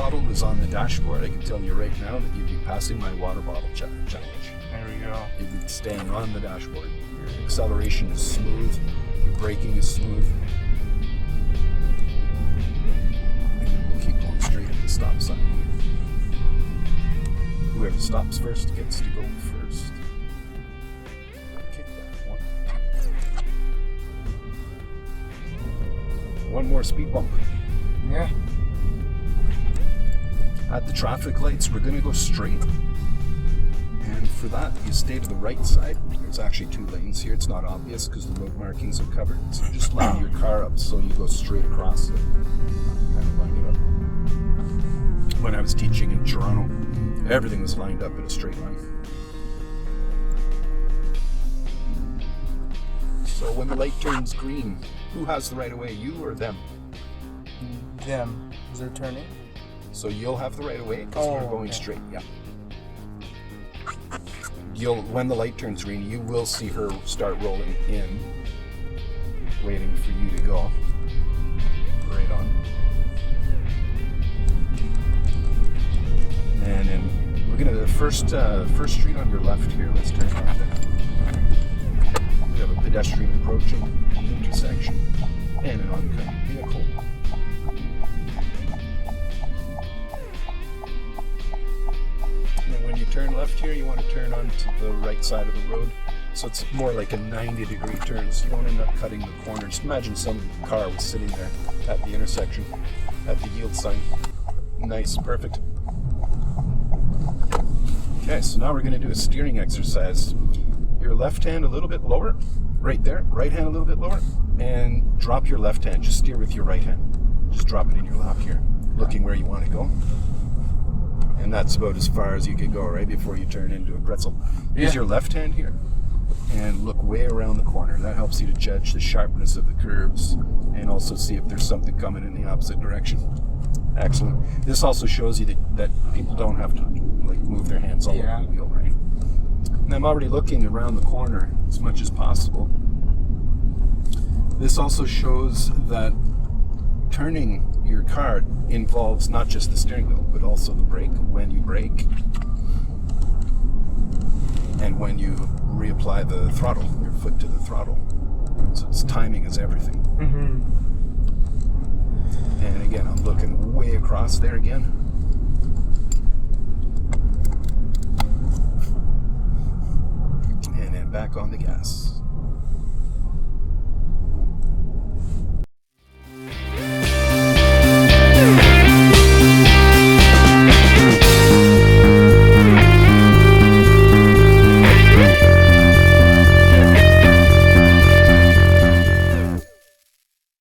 throttle was on the dashboard, I can tell you right now that you'd be passing my water bottle challenge. There we go. You'd be staying on the dashboard. Your acceleration is smooth. Your braking is smooth. And we'll keep going straight at the stop sign. Whoever stops first gets to go first. Kick that one. One more speed bump. Yeah. At the traffic lights, we're going to go straight. And for that, you stay to the right side. There's actually 2 lanes here. It's not obvious because the road markings are covered. So you just line your car up so you go straight across it. Kind of line it up. When I was teaching in Toronto, everything was lined up in a straight line. So when the light turns green, who has the right of way, you or them? Them. Is there turning? So you'll have the right of way because we're going straight. Yeah. When the light turns green, you will see her start rolling in, waiting for you to go. Right on. And then we're gonna the first street on your left here. Let's turn left there. We have a pedestrian approaching the intersection and an oncoming vehicle. When you turn left here, you want to turn onto the right side of the road. So it's more like a 90-degree turn, so you don't end up cutting the corner. Just imagine some car was sitting there at the intersection, at the yield sign. Nice, perfect. Okay, so now we're going to do a steering exercise. Your left hand a little bit lower, right there. Right hand a little bit lower, and drop your left hand. Just steer with your right hand. Just drop it in your lap here, looking where you want to go. And that's about as far as you can go, right, before you turn into a pretzel. Use your left hand here and look way around the corner. That helps you to judge the sharpness of the curves and also see if there's something coming in the opposite direction. Excellent. This also shows you that people don't have to like move their hands all over the wheel, right? And I'm already looking around the corner as much as possible. This also shows that turning your car involves not just the steering wheel, but also the brake, when you brake, and when you reapply the throttle, your foot to the throttle. So it's timing is everything. Mm-hmm. And again, I'm looking way across there again. And then back on the gas.